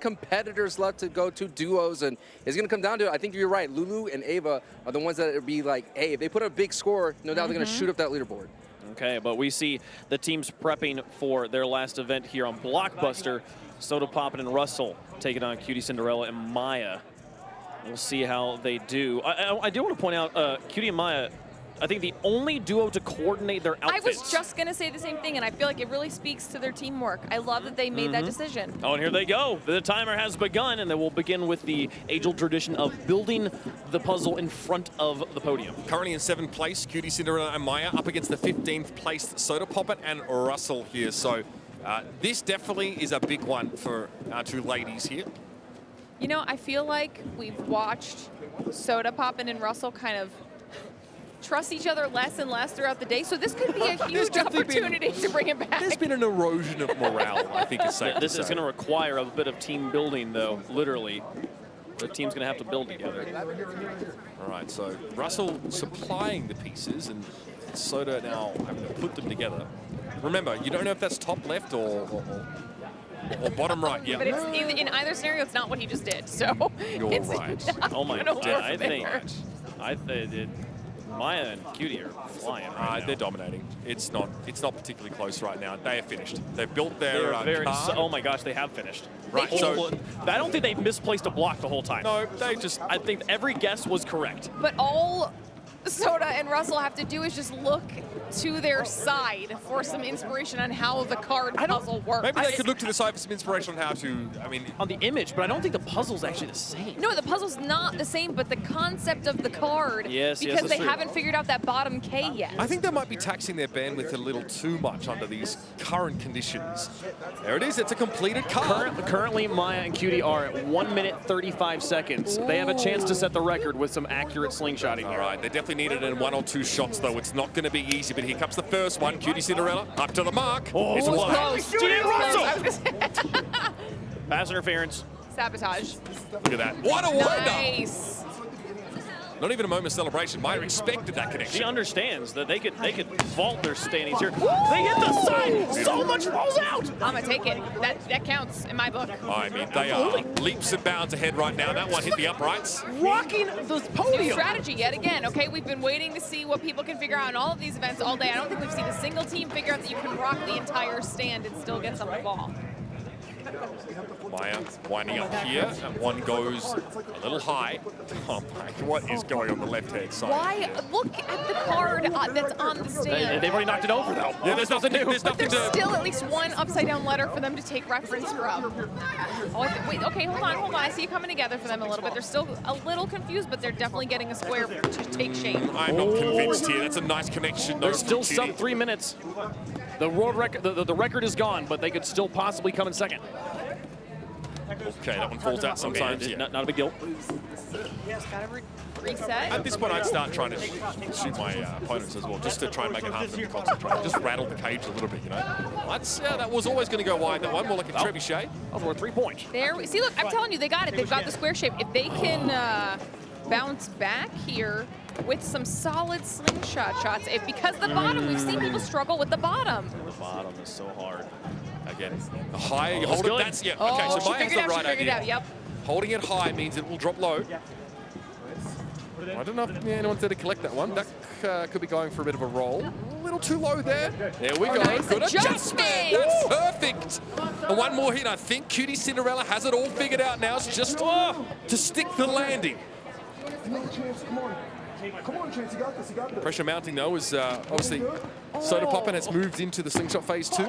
competitors left to go to duos, and it's going to come down to, I think you're right, Lulu and Ava are the ones that would be like, hey, if they put a big score, no doubt they're going to shoot up that leaderboard. Okay, but we see the teams prepping for their last event here on Blockbuster. Sodapoppin and Russell taking on Qtcinderella and Maya. We'll see how they do. I do want to point out, Qt and Maya, I think the only duo to coordinate their outfits. I was just going to say the same thing, and I feel like it really speaks to their teamwork. I love that they made that decision. Oh, and here they go. The timer has begun, and then we'll begin with the age-old tradition of building the puzzle in front of the podium. Currently in 7th place, Qtcinderella and Maya up against the 15th placed Sodapoppin and Russell here. So this definitely is a big one for our two ladies here. You know, I feel like we've watched Sodapoppin and Russell kind of trust each other less and less throughout the day, so this could be a huge opportunity to bring it back. There's been an erosion of morale, I think it's safe to say. This is going to require a bit of team building, though, literally. The team's going to have to build together. All right, so Russell supplying the pieces, and Soda now having to put them together. Remember, you don't know if that's top left or bottom right. Yeah. But it's, in either scenario, it's not what he just did. So you're right. Oh my God! I think Maya and Qt are flying right now. They're dominating. It's not particularly close right now. They have finished. They've built their car. Oh my gosh, they have finished. Right. So I don't think they've misplaced a block the whole time. No, they just. I think every guess was correct. But all Soda and Russell have to do is just look to their side for some inspiration on how the card puzzle works. Maybe they could look to the side for some inspiration on how to, on the image, but I don't think the puzzle's actually the same. No, the puzzle's not the same, but the concept of the card, because they haven't figured out that bottom K yet. I think they might be taxing their bandwidth a little too much under these current conditions. There it is, it's a completed card. Currently, Maya and Qt are at 1 minute 35 seconds. Ooh. They have a chance to set the record with some accurate slingshotting here. All right, they definitely need it in 1 or 2 shots, though. It's not going to be easy, but here comes the first one. Qtcinderella up to the mark. Oh, it's close. Russell! Pass interference. Sabotage. Look at that. What a wonder! Nice. Not even a moment of celebration. Maya expected that connection. She understands that they could vault their standings here. They hit the side. So much falls out. I'm gonna take it. That counts in my book. I mean, they are leaps and bounds ahead right now. That one hit the uprights. Rocking the podium. New strategy yet again. Okay, we've been waiting to see what people can figure out in all of these events all day. I don't think we've seen a single team figure out that you can rock the entire stand and still get some ball. Maya winding up here. That one goes a little high. Oh my, what is going on the left-hand side? Why? Look at the card that's on the stand. They've already knocked it over, though. Yeah, there's nothing new. There's still at least one upside-down letter for them to take reference from. Oh, wait, okay, hold on. I see you coming together for them a little bit. They're still a little confused, but they're definitely getting a square to take shape. I'm not convinced here. That's a nice connection. There's still sub 3 minutes. The world record, the record is gone, but they could still possibly come in second. Okay, that one falls out sometimes. Okay, not a big deal. Just gotta reset. At this point, I'd start trying to shoot my opponents as well, just to try and make it hard for them to concentrate. Just rattle the cage a little bit, you know. That was always going to go wide. That one more like a trebuchet. That was worth 3 points. See, look, I'm telling you, they got it. They've got the square shape. If they can bounce back here with some solid slingshot shots, because the bottom, we've seen people struggle with the bottom. The bottom is so hard. Again, high, hold it, that's, yeah, okay, so Maya has the right idea. Yep. Holding it high means it will drop low. I don't know if anyone's there to collect that one. That could be going for a bit of a roll. A little too low there. There we go. Nice Good adjustment. That's perfect. And one more hit. I think Qtcinderella has it all figured out now. It's just to stick the landing. Come on, Chance, you got this, you got this. Pressure mounting, though, is obviously Sodapoppin has moved into the slingshot phase 2.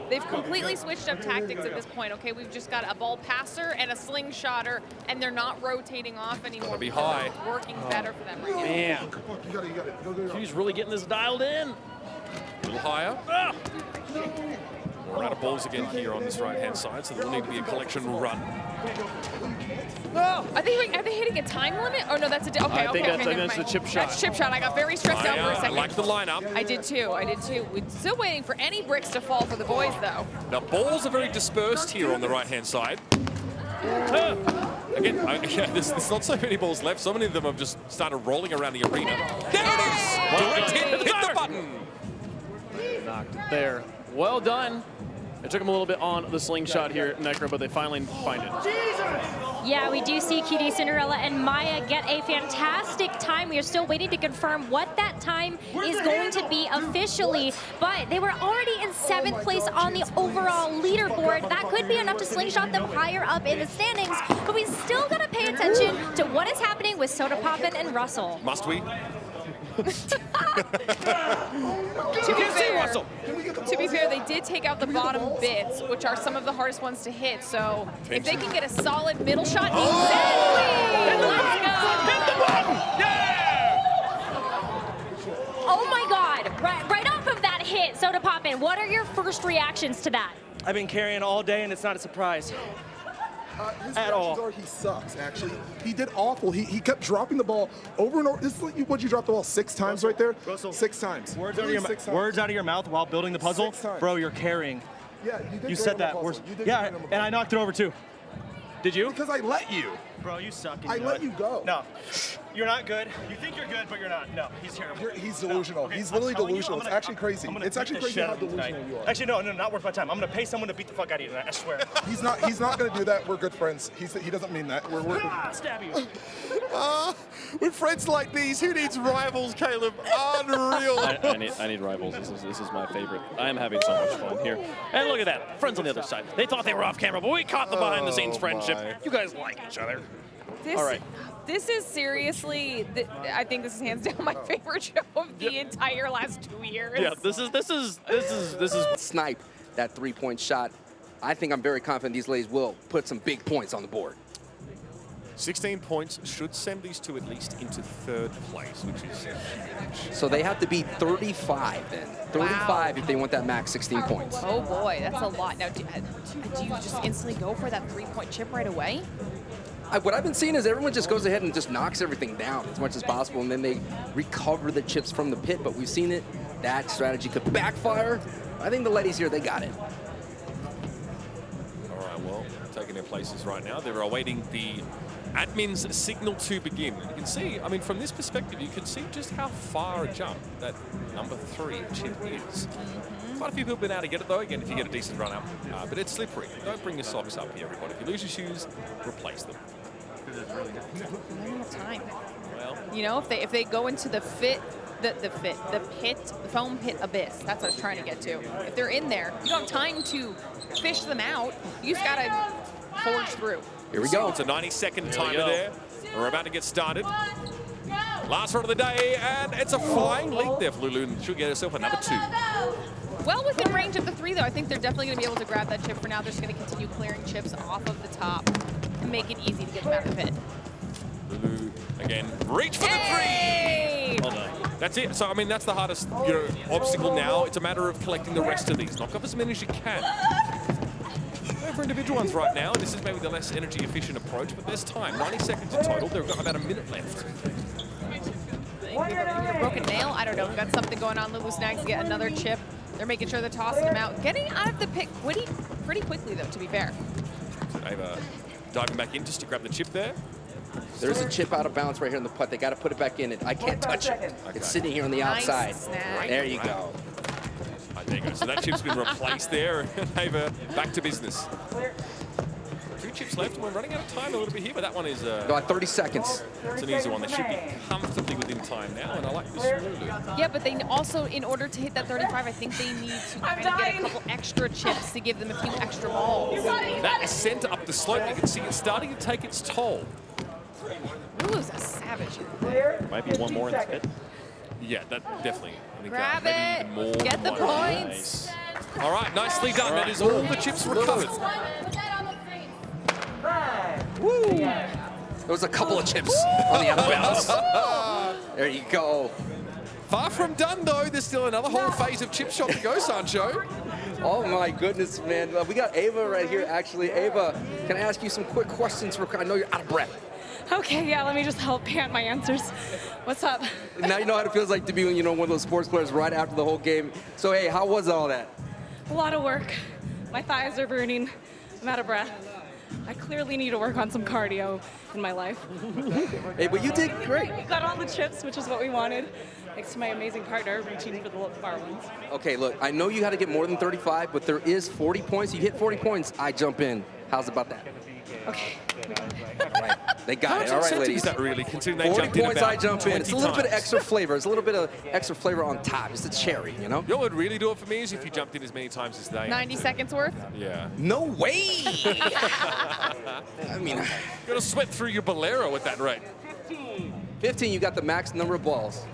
They've completely switched up tactics at this point. Okay, we've just got a ball passer and a slingshotter, and they're not rotating off anymore. Gotta be high. It's working better for them right now. Man, You got it. Go. she's really getting this dialed in. A little higher. We're out of balls again here on this right-hand side, so there will need to be a collection run. Are they hitting a time limit? Oh no, that's a okay. I think never that's mind. the chip shot. That's chip shot. I got very stressed out for a second. I like the lineup. I did too. We're still waiting for any bricks to fall for the boys, though. Now, balls are very dispersed here on the right-hand side. Again, there's not so many balls left. So many of them have just started rolling around the arena. There it is! Direct hit the button! Knocked it there. Well done. It took them a little bit on the slingshot here, Necro, but they finally find it. Yeah, we do see Qtcinderella and Maya get a fantastic time. We are still waiting to confirm what that time is going to be officially, but they were already in 7th place on the overall leaderboard. That could be enough to slingshot them higher up in the standings, but we still gotta pay attention to what is happening with Sodapoppin and Russell. Must we? To be fair, they did take out the bottom bits, which are some of the hardest ones to hit. So if they can get a solid middle shot, exactly. Let's go. Hit the button! Yeah! Oh my God! Right off of that hit, Sodapoppin, what are your first reactions to that? I've been carrying all day, and it's not a surprise. His At all. reactions are he sucks, actually. He did awful. He kept dropping the ball over and over. This is what you dropped the ball 6 times right there? Russell, 6 times. Words Literally out of your 6 times. words out of your mouth while building the puzzle, 6 times. bro. You're carrying. Yeah, you did. You great said on the that. puzzle. You did Yeah, great on the and puzzle. I knocked it over too. Did you? Because I let you. Bro, you suck. I let you go. No, you're not good. You think you're good, but you're not. No, he's terrible. He's delusional. Okay, He's I'm literally telling you, delusional. I'm It's actually I'm crazy. gonna It's beat actually the crazy shit how out of you delusional tonight. you are. Actually, no, not worth my time. I'm gonna pay someone to beat the fuck out of you tonight. I swear. He's not going to do that. We're good friends. He doesn't mean that. We're Stab you. With friends like these, who needs rivals, Caleb? Unreal. I need rivals. This is my favorite. I am having so much fun here. And look at that. Friends on the other side. They thought they were off camera, but we caught the behind-the-scenes friendship. my. You guys like each other. All right. This is seriously, I think this is hands down my favorite show of the entire last 2 years. Yeah, this is Snipe that 3-point shot. I think I'm very confident these ladies will put some big points on the board. 16 points should send these two at least into 3rd place, which is huge. So they have to be 35 then. 35 if they want that max 16 points. Oh boy, that's a lot. Now, do you just instantly go for that 3-point chip right away? What I've been seeing is everyone just goes ahead and just knocks everything down as much as possible, and then they recover the chips from the pit. But we've seen it. That strategy could backfire. I think the ladies here, they got it. All right, well, taking their places right now. They're awaiting the admin's signal to begin. You can see, I mean, from this perspective, you can see just how far a jump that number 3 chip is. Quite a few people have been able to get it, though, again, if you get a decent run up. But it's slippery. Don't bring your socks up here, everybody. If you lose your shoes, replace them. Time. Well, You know, if they go into the foam pit abyss, that's what I was trying to get to. If they're in there, you don't have time to fish them out. You just gotta forge through. Here we so go. it's a 90-second timer go. there. We're about to get started. Last run of the day, and it's a flying leap there for Lulu, and she'll get herself another 2. Well within range of the 3, though. I think they're definitely going to be able to grab that chip for now. They're just going to continue clearing chips off of the top and make it easy to get them out of the pit. Lulu, again, reach for the 3! Hey! Well done. That's it. So, I mean, that's the hardest obstacle now. It's a matter of collecting the rest of these. Knock off as many as you can. Go for individual ones right now. This is maybe the less energy-efficient approach, but there's time. 90 seconds in total. They've got about a minute left. Broken nail? I don't know. We've got something going on. Lulu snags get another chip. They're making sure they're tossing them out. Getting out of the pit pretty quickly, though, to be fair. Ava diving back in just to grab the chip there. There's a chip out of bounds right here in the putt. They got to put it back in. I can't touch it. It's sitting here on the Nice outside. snag. There you go. Right, there you go. So that chip's been replaced there. Ava back to business. 2 chips left. We're running out of time a little bit here, but that one is Got 30 seconds. it's an easy one. They should be comfortably within time now, and I like this Lulu. Yeah, but they also, in order to hit that 35, I think they need to kind of get a couple extra chips to give them a few extra balls. That ascent up the slope, you can see it's starting to take its toll. Lulu's a savage. Might be one more in the pit. Yeah, that definitely. I think Grab maybe it. even more Get than the one. points. All right, nicely done. That is all the chips recovered. There was a couple of chips on the out of bounds. There you go. Far from done, though. There's still another whole phase of chip shop to go, Sancho. Oh my goodness, man. We got Ava right here, actually. Ava, can I ask you some quick questions? I know you're out of breath. Okay, yeah, let me just help pant my answers. What's up? Now you know how it feels like to be, one of those sports players right after the whole game. So, hey, how was all that? A lot of work. My thighs are burning. I'm out of breath. I clearly need to work on some cardio in my life. Hey, but you did great. We got all the chips, which is what we wanted, thanks to my amazing partner reaching for the far ones. Okay, look, I know you had to get more than 35, but there is 40 points. You hit 40 points, I jump in. How's about that? Okay. All right, they got it. All right, ladies. Is that really, considering they 40 jumped in points, about I jump in. It's a little 20 bit of times. extra flavor. It's a little bit of extra flavor on top. It's a cherry, you know? You know what would really do it for me is if you jumped in as many times as they. 90 seconds worth? Yeah. No way! I mean, You're going to sweat through your bolero at that rate. 15, you got the max number of balls.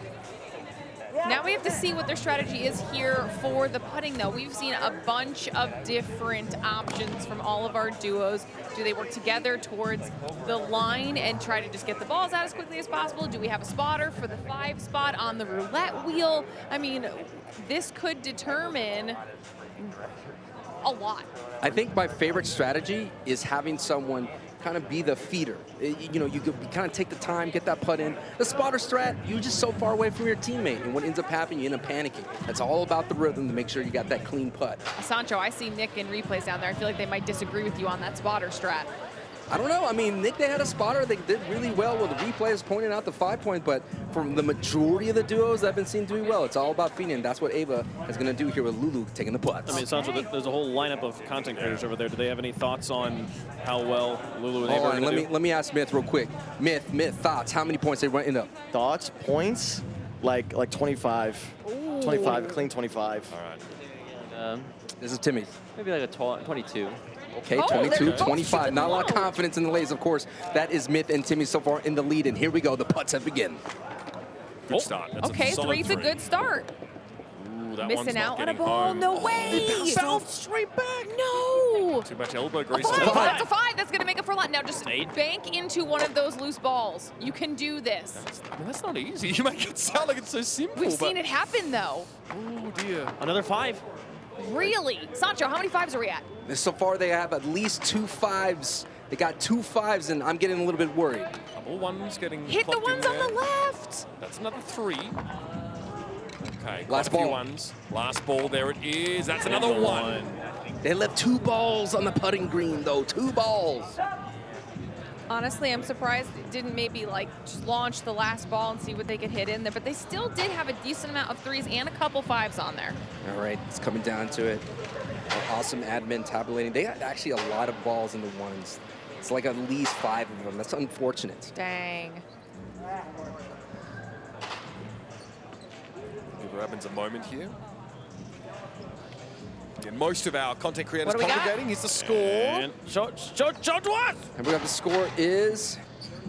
Now we have to see what their strategy is here for the putting, though. We've seen a bunch of different options from all of our duos. Do they work together towards the line and try to just get the balls out as quickly as possible? Do we have a spotter for the 5 spot on the roulette wheel? I mean, this could determine a lot. I think my favorite strategy is having someone kind of be the feeder. You know, you could kind of take the time, get that putt in. The spotter strat, you're just so far away from your teammate, and what ends up happening, you end up panicking. That's all about the rhythm to make sure you got that clean putt. Sancho, I see Nick in replays down there. I feel like they might disagree with you on that spotter strat. I don't know. I mean, Nick, they had a spotter. They did really well with the replays pointing out the 5-point, but from the majority of the duos I've been seeing doing well, it's all about feeding. That's what Ava is going to do here with Lulu taking the putts. I mean, Sancho, there's a whole lineup of content creators over there. Do they have any thoughts on how well Lulu and Ava are going to do? Let me ask Myth real quick. Myth, thoughts. How many points they end up? Thoughts, points, like 25. Ooh. 25, a clean 25. All right. This is Timmy. Maybe like a 22. Okay, Oh, 22, they're both 25. shooting Not a lot of low. confidence in the ladies, of course. That is Myth and Timmy so far in the lead, and here we go. The putts have begun. Good start. That's Okay, a solid three's a good start. Ooh, that one's Missing not out on a getting ball. home. No way. Bounced straight back. No. Too much elbow grease. Five. on the That's a back. 5. That's going to make it for a lot. Now just 8. bank into one of those loose balls. You can do this. I mean, that's not easy. You make it sound like it's so simple. We've seen it happen, though. Oh, dear. Another 5. Really? Sancho, how many 5s are we at? So far, they have at least 2 5s. They got 2 5s, and I'm getting a little bit worried. Couple ones getting Hit the plopped in ones on there. the left. That's another 3. Okay, Last got a few ball. ones. Last ball, there it is. That's another 1. They left 2 balls on the putting green, though. 2 balls. Honestly, I'm surprised it didn't maybe like just launch the last ball and see what they could hit in there, but they still did have a decent amount of 3s and a couple 5s on there. All right, it's coming down to it. Awesome admin tabulating. They got actually a lot of balls in the ones. It's like at least 5 of them. That's unfortunate. Dang. Give Robbins a moment here. And most of our content creators What do we got? congregating is the score. And shot what? And we got the score is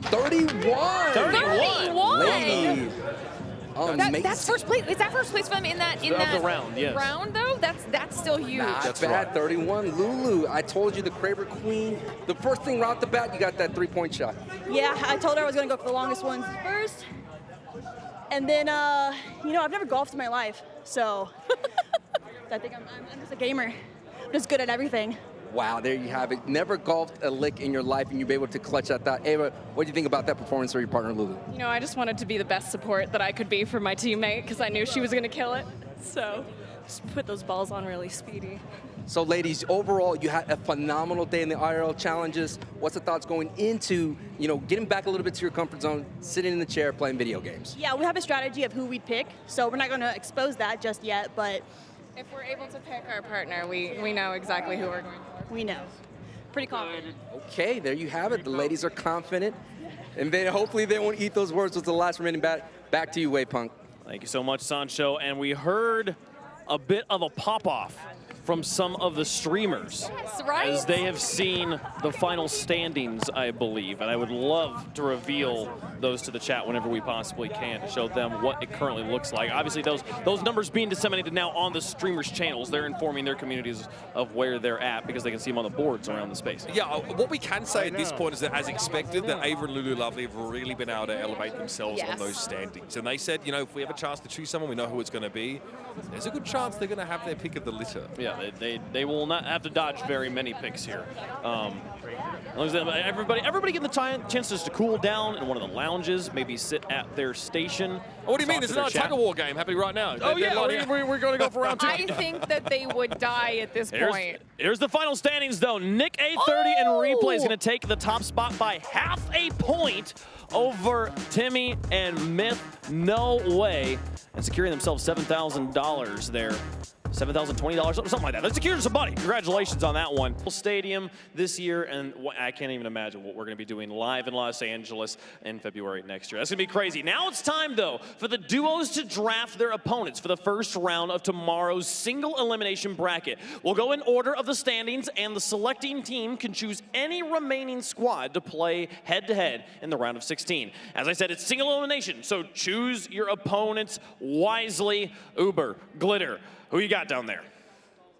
31. 31. Lead. Amazing. That's first place. Is that first place for them in that Throughout the round, yes. round though? That's still huge. Not That's bad, right. 31. Lulu, I told you the Kraber Queen. The first thing right off the bat, you got that 3-point shot. Yeah, I told her I was going to go for the longest ones first. And then, you know, I've never golfed in my life, so I think I'm just a gamer. I'm just good at everything. Wow, there you have it. Never golfed a lick in your life, and you've been able to clutch at that. Ava, what do you think about that performance for your partner, Lulu? You know, I just wanted to be the best support that I could be for my teammate because I knew she was going to kill it. So just put those balls on really speedy. So, ladies, overall, you had a phenomenal day in the IRL challenges. What's the thoughts going into, you know, getting back a little bit to your comfort zone, sitting in the chair, playing video games? Yeah, we have a strategy of who we'd pick, so we're not going to expose that just yet, but If we're able to pick our partner, we know exactly who we're going for. we know. Pretty confident. Okay, there you have it. The ladies are confident, and then hopefully they won't eat those words with the last remaining bat. Back to you, Wade Punk. Thank you so much, Sancho. And we heard a bit of a pop-off from some of the streamers Yes, right? as they have seen the final standings, I believe. And I would love to reveal those to the chat whenever we possibly can to show them what it currently looks like. Obviously, those numbers being disseminated now on the streamers' channels. They're informing their communities of where they're at because they can see them on the boards around the space. Yeah, what we can say at this point is that, as expected, that Ava and Lulu Lovely have really been able to elevate themselves on Yes. those standings. And they said, you know, if we have a chance to choose someone, we know who it's going to be. There's a good chance they're going to have their pick of the litter. Yeah. Yeah, they will not have to dodge very many picks here. As long as everybody getting the chance just to cool down in one of the lounges, maybe sit at their station. Oh, what do you mean? There's another tug-of-war game happening right now. Oh, yeah, we're going to go for round 2. I think that they would die at this point. Here's the final standings, though. Nick A30 and Replay is going to take the top spot by half a point over Timmy and Myth. No way. And securing themselves $7,000 there. $7,020, something like that. They secured some money. Congratulations on that one. Stadium this year, and I can't even imagine what we're going to be doing live in Los Angeles in February next year. That's going to be crazy. Now it's time, though, for the duos to draft their opponents for the first round of tomorrow's single elimination bracket. We'll go in order of the standings, and the selecting team can choose any remaining squad to play head-to-head in the round of 16. As I said, it's single elimination, so choose your opponents wisely. Uber, Glitter, who you got down there?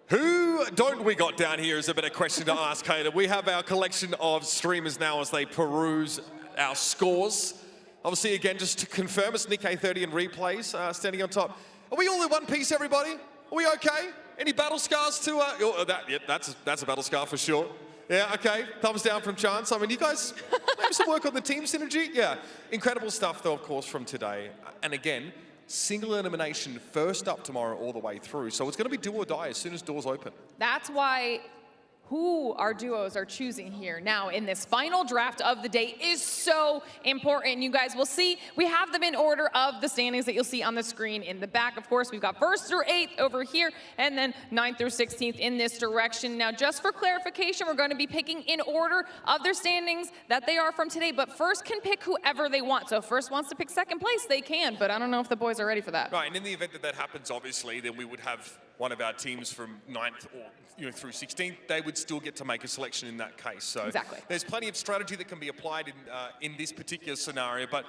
Who don't we got down here is a better question to ask, Caleb. We have our collection of streamers now as they peruse our scores. Obviously, again, just to confirm, it's Nick A30 and Replays standing on top. Are we all in one piece, everybody? Are we okay? Any battle scars to... that's a battle scar for sure. Yeah, okay. Thumbs down from Chance. I mean, you guys maybe some work on the team synergy? Yeah. Incredible stuff, though, of course, from today. And again, single elimination first up tomorrow all the way through. So it's going to be do or die as soon as doors open. That's why who our duos are choosing here now in this final draft of the day is so important. You guys will see, we have them in order of the standings that you'll see on the screen in the back. Of course, we've got 1st through 8th over here, and then 9th through 16th in this direction. Now, just for clarification, we're going to be picking in order of their standings that they are from today, but first can pick whoever they want. So if first wants to pick 2nd place, they can, but I don't know if the boys are ready for that. Right, and in the event that that happens, obviously, then we would have one of our teams from 9th or through 16th. They would still get to make a selection in that case. So exactly. There's plenty of strategy that can be applied in this particular scenario. But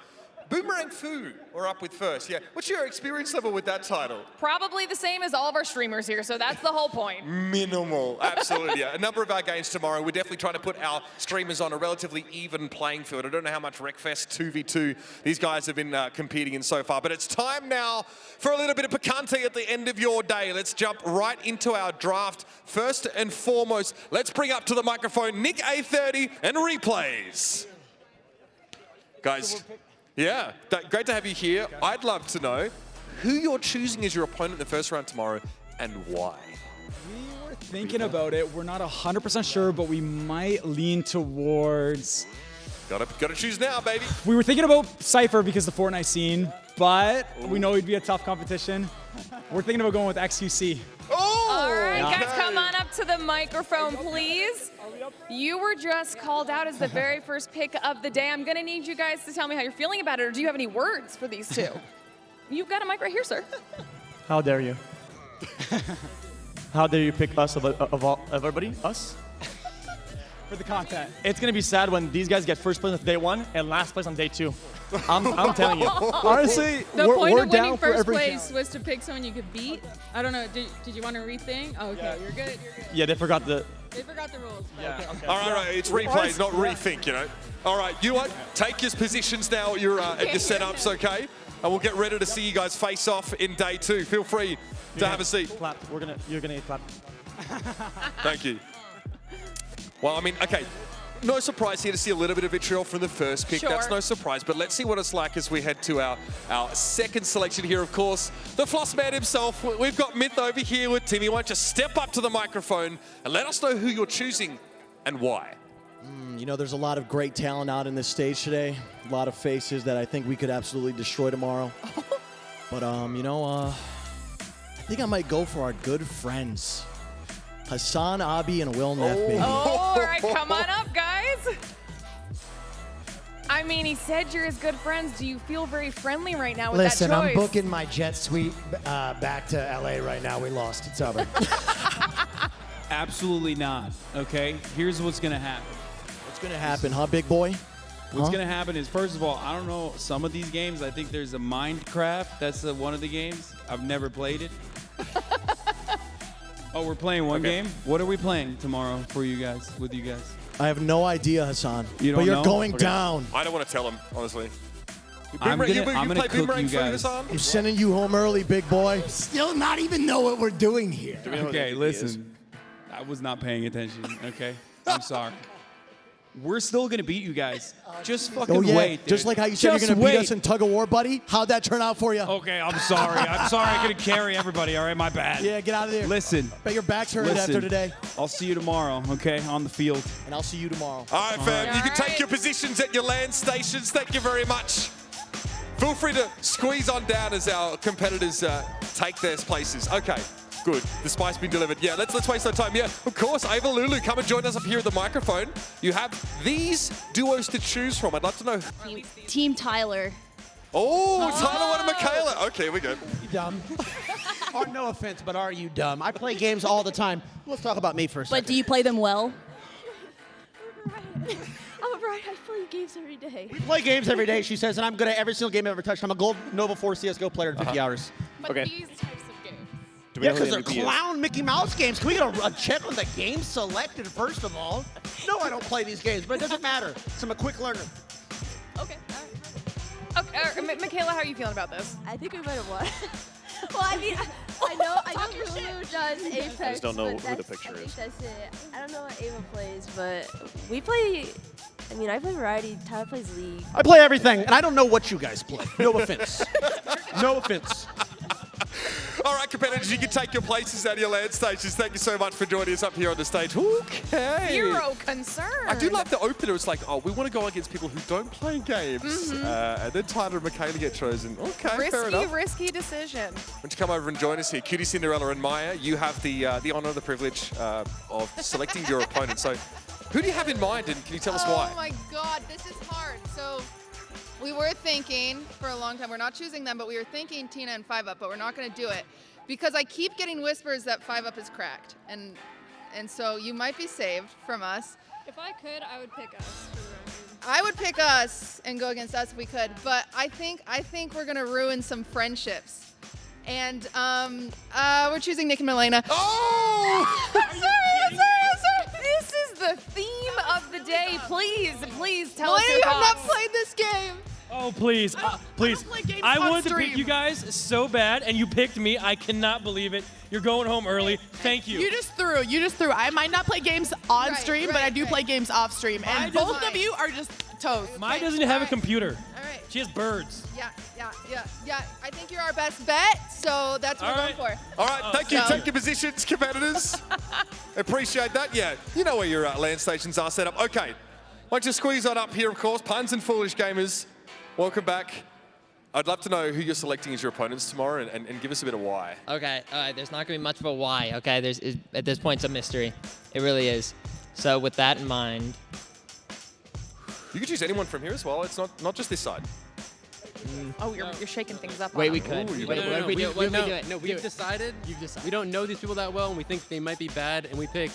Boomerang Fu, we're up with first. Yeah, what's your experience level with that title? Probably the same as all of our streamers here, so that's the whole point. Minimal, absolutely. Yeah. A number of our games tomorrow, we're definitely trying to put our streamers on a relatively even playing field. I don't know how much Wreckfest 2v2 these guys have been competing in so far, but it's time now for a little bit of picante at the end of your day. Let's jump right into our draft. First and foremost, let's bring up to the microphone Nick A30 and Replays. Guys. Yeah, great to have you here. I'd love to know who you're choosing as your opponent in the first round tomorrow and why. We were thinking about it. We're not 100% sure, but we might lean towards... Gotta choose now, baby. We were thinking about Cypher because the Fortnite scene, but we know it'd be a tough competition. We're thinking about going with XQC. All right, guys, come on up to the microphone, please. You were just called out as the very first pick of the day. I'm going to need you guys to tell me how you're feeling about it, or do you have any words for these two? You've got a mic right here, sir. How dare you? How dare you pick us of everybody? Us? For the content. It's going to be sad when these guys get first place on day 1 and last place on day 2. I'm telling you. Honestly, the point we're of down winning for first every place was to pick someone you could beat. I don't know. Did you want to rethink? Oh, okay, you're good. Yeah, they forgot the... They forgot the rules. Yeah. Okay. All right, it's Replays, not rethink, you know. All right, you know what? Take your positions now at your setups, okay? And we'll get ready to see you guys face off in day 2. Feel free to have a seat. Clapped. You're gonna get clapped. Thank you. Well, I mean, okay. No surprise here to see a little bit of vitriol from the first pick. Sure. That's no surprise, but let's see what it's like as we head to our second selection here, of course. The Floss Man himself. We've got Myth over here with Timmy. Why don't you step up to the microphone and let us know who you're choosing and why. You know, there's a lot of great talent out in this stage today. A lot of faces that I think we could absolutely destroy tomorrow. But, you know, I think I might go for our good friends. Hassan, Abi, and Will Neffy. Oh, all right, come on up, guys. I mean, he said you're his good friends. Do you feel very friendly right now with that choice? Listen, I'm booking my jet suite back to LA right now. We lost. It's over. Absolutely not, okay? Here's what's going to happen. What's going to happen, huh, big boy? What's going to happen is, first of all, I don't know, some of these games, I think there's a Minecraft. That's one of the games. I've never played it. Oh, we're playing one game? What are we playing tomorrow for you guys, with you guys? I have no idea, Hassan. You don't but you're know? going down. I don't want to tell him, honestly. I'm You gonna play cook Boomerang you Fu, guys. Hassan? I'm sending you home early, big boy. Still not even know what we're doing here. Okay, listen. I was not paying attention, okay? I'm sorry. We're still gonna beat you guys. Just fucking Oh, yeah. wait, dude. Just like how you said Just you're going to beat wait. us in tug of war, buddy. How'd that turn out for you? Okay, I'm sorry. I'm sorry I couldn't carry everybody, all right? My bad. Yeah, get out of there. Listen. Bet your back's hurting after today. I'll see you tomorrow, okay? On the field. And I'll see you tomorrow. All right, fam. You can take your positions at your land stations. Thank you very much. Feel free to squeeze on down as our competitors take their places. Okay, good. The spice been delivered. Yeah, let's waste no time. Yeah, of course. Ava Lulu, come and join us up here at the microphone. You have these duos to choose from. I'd love to know. Team Tyler. Oh, Tyler and Michaela. Okay, we go. You dumb. Or no offense, but are you dumb? I play games all the time. Let's talk about me for a second. But do you play them well? I'm right. I play games every day. We play games every day, she says, and I'm good at every single game I've ever touched. I'm a gold Nova 4 CSGO player in 50 hours. But these types of games. Yeah, because they're clown Mickey Mouse games. Can we get a check on the game selected, first of all? No, I don't play these games, but it doesn't matter. So I'm a quick learner. Okay, all right. Okay, Michaela, how are you feeling about this? I think we might have won. Well, I mean, I know Lulu does Apex. I just don't know but who the that's- picture I think is. that's it. I don't know what Ava plays, but we play. I mean, I play variety. Tyler plays League. I play everything, and I don't know what you guys play. No offense. No offense. All right, competitors, you can take your places at your land stations. Thank you so much for joining us up here on the stage. Okay. Zero concern. I do love the opener. It's like, oh, we want to go against people who don't play games. And then Tyler and Michaela get chosen. Okay, fair enough. Risky decision. Why don't you come over and join us here? Qtcinderella and Maya, you have the honor, the privilege of selecting your opponent. So who do you have in mind, and can you tell us why? Oh my God, this is hard. So we were thinking for a long time, we're not choosing them, but we were thinking Tina and 5UP, but we're not going to do it because I keep getting whispers that 5UP is cracked. And so you might be saved from us. If I could, I would pick us for the record. I would pick us and go against us if we could, but I think we're going to ruin some friendships. And we're choosing Nick and Milena. Oh! I'm sorry. This is the theme of the day. Please tell us Milena, your you have not thoughts. played this game. Oh, please. Please. I wanted to pick you guys so bad, and you picked me. I cannot believe it. You're going home early. Thank you. You just threw. I might not play games on stream, but I do play games off stream. And both of you are just toast. Mine doesn't have a computer. All right. She has birds. Yeah. I think you're our best bet, so that's what we're going for. All right, thank you. Take your positions, competitors. Appreciate that. Yeah, you know where your land stations are set up. Okay, why don't you squeeze on up here, of course. Puns and Foolish Gamers, welcome back. I'd love to know who you're selecting as your opponents tomorrow and give us a bit of why. Okay, there's not going to be much of a why, okay? At this point, it's a mystery. It really is. So with that in mind... You can choose anyone from here as well. It's not just this side. Oh, you're shaking things up. Wait, on we them. could. No, we've decided You've decided. we don't know these people that well, and we think they might be bad, and we pick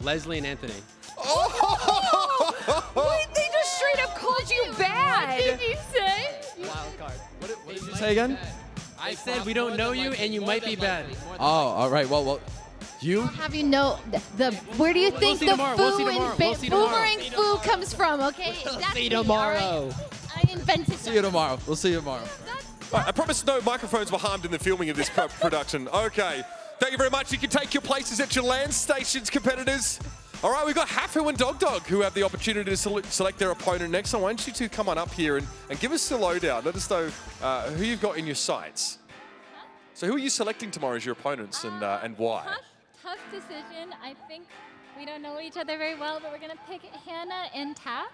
Leslie and Anthony. Wait, they just straight up called you bad. What did you say? Wild card. What did you Say again? I said we don't know you, and you might be bad. Oh, all right. Well, you? Have you know the where do you think see the tomorrow. We'll see foo tomorrow. and We'll see tomorrow. boomerang foo comes from? Okay, that's see me, tomorrow. all right? I invented See you tomorrow. We'll see you tomorrow. All right, I promise no microphones were harmed in the filming of this production. Okay, thank you very much. You can take your places at your land stations, competitors. All right, we've got Hafu and Dog who have the opportunity to select their opponent next. So why don't you two come on up here and give us the lowdown. Let us know who you've got in your sights. So who are you selecting tomorrow as your opponents and why? Tough decision. I think we don't know each other very well, but we're going to pick Hannah and Tap.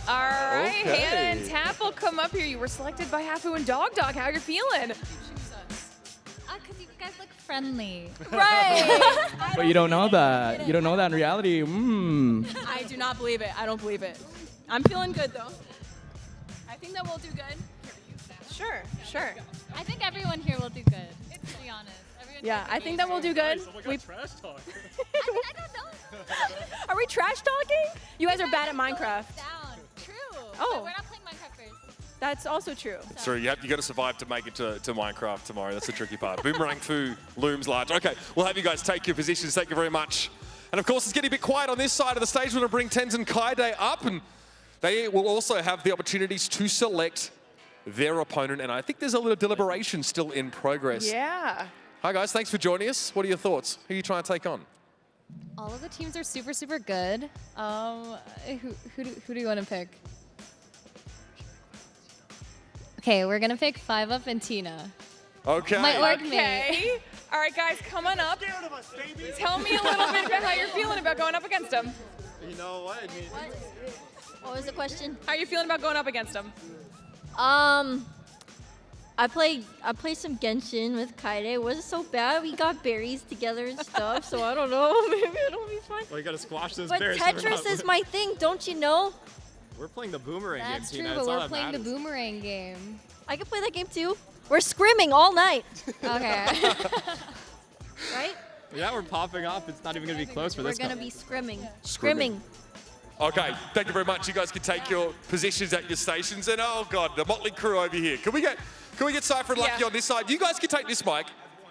All right, Okay. Hannah and Tap will come up here. You were selected by Hafu and Dog. How you feeling? Because you guys look friendly. Right. But you don't know that. You don't know that in reality. I do not believe it. I don't believe it. I'm feeling good though. I think that we'll do good. Sure. I think everyone here will do good, to be honest. Yeah, I think that we'll do good. We trash talk. I don't know. Are we trash talking? You guys are bad at Minecraft. Down. True. Oh. But we're not playing Minecraft first. That's also true. Sorry, you got to survive to make it to Minecraft tomorrow. That's the tricky part. Boomerang Foo looms large. Okay, we'll have you guys take your positions. Thank you very much. And of course, it's getting a bit quiet on this side of the stage. We're going to bring Tenzin Kaide up, and they will also have the opportunities to select their opponent, and I think there's a little deliberation still in progress. Yeah. Hi guys, thanks for joining us. What are your thoughts? Who are you trying to take on? All of the teams are super, super good. Who do you want to pick? Okay, we're gonna pick 5UP and Tina. Okay. My org mate. Okay. All right, guys, come on up. Tell me a little bit about how you're feeling about going up against them. You know what? I mean, What was the question? How are you feeling about going up against them? I played some Genshin with Kaide. It wasn't so bad. We got berries together and stuff, so I don't know. Maybe it'll be fun. well, you gotta squash those But bears. Tetris is my thing, don't you know? We're playing the boomerang That's game, true, Tina. but That's all we're that playing the matters. boomerang game. I can play that game too. We're scrimming all night. Okay. Right? Yeah, we're popping off. It's not even gonna be close for We're this gonna one. be scrimming. Scrimming. Okay, thank you very much. You guys can take your positions at your stations. And oh God, the motley crew over here. Can we get Cypher and Lucky on this side? You guys can take this mic.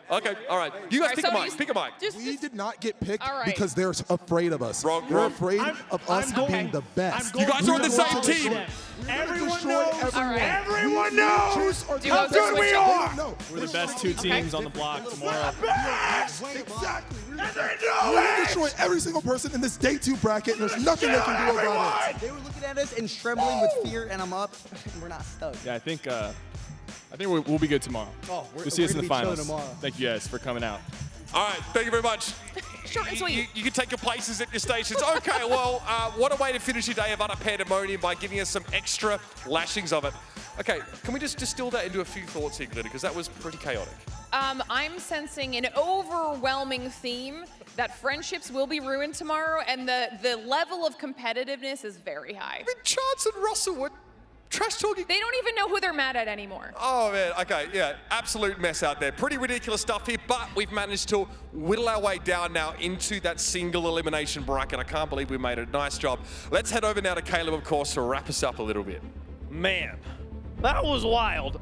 Okay, all right. You guys pick a mic. Pick a mic. We did not get picked All right. because they're afraid of us. Wrong, They're wrong. afraid of us being the best. You guys are on the same We team. Everyone knows. Everyone knows how good we are. We're the best two teams on the block tomorrow. Exactly. We're going to destroy every single person in this day 2 bracket, and there's nothing they can do about it. They were looking at us and trembling with fear, and I'm up, and we're not stuck. Yeah, I think we'll be good tomorrow. Oh, we'll see us in the finals. Tomorrow. Thank you guys for coming out. All right, thank you very much. Short and sweet. You can take your places at your stations. Okay, well, what a way to finish your day of utter pandemonium by giving us some extra lashings of it. Okay, can we just distill that into a few thoughts here, Glitter, because that was pretty chaotic. I'm sensing an overwhelming theme that friendships will be ruined tomorrow, and the level of competitiveness is very high. I mean, Chance and Russell were trash talking. They don't even know who they're mad at anymore. Oh, man. Okay, yeah. Absolute mess out there. Pretty ridiculous stuff here, but we've managed to whittle our way down now into that single elimination bracket. I can't believe we made a nice job. Let's head over now to Caleb, of course, to wrap us up a little bit. Man, that was wild.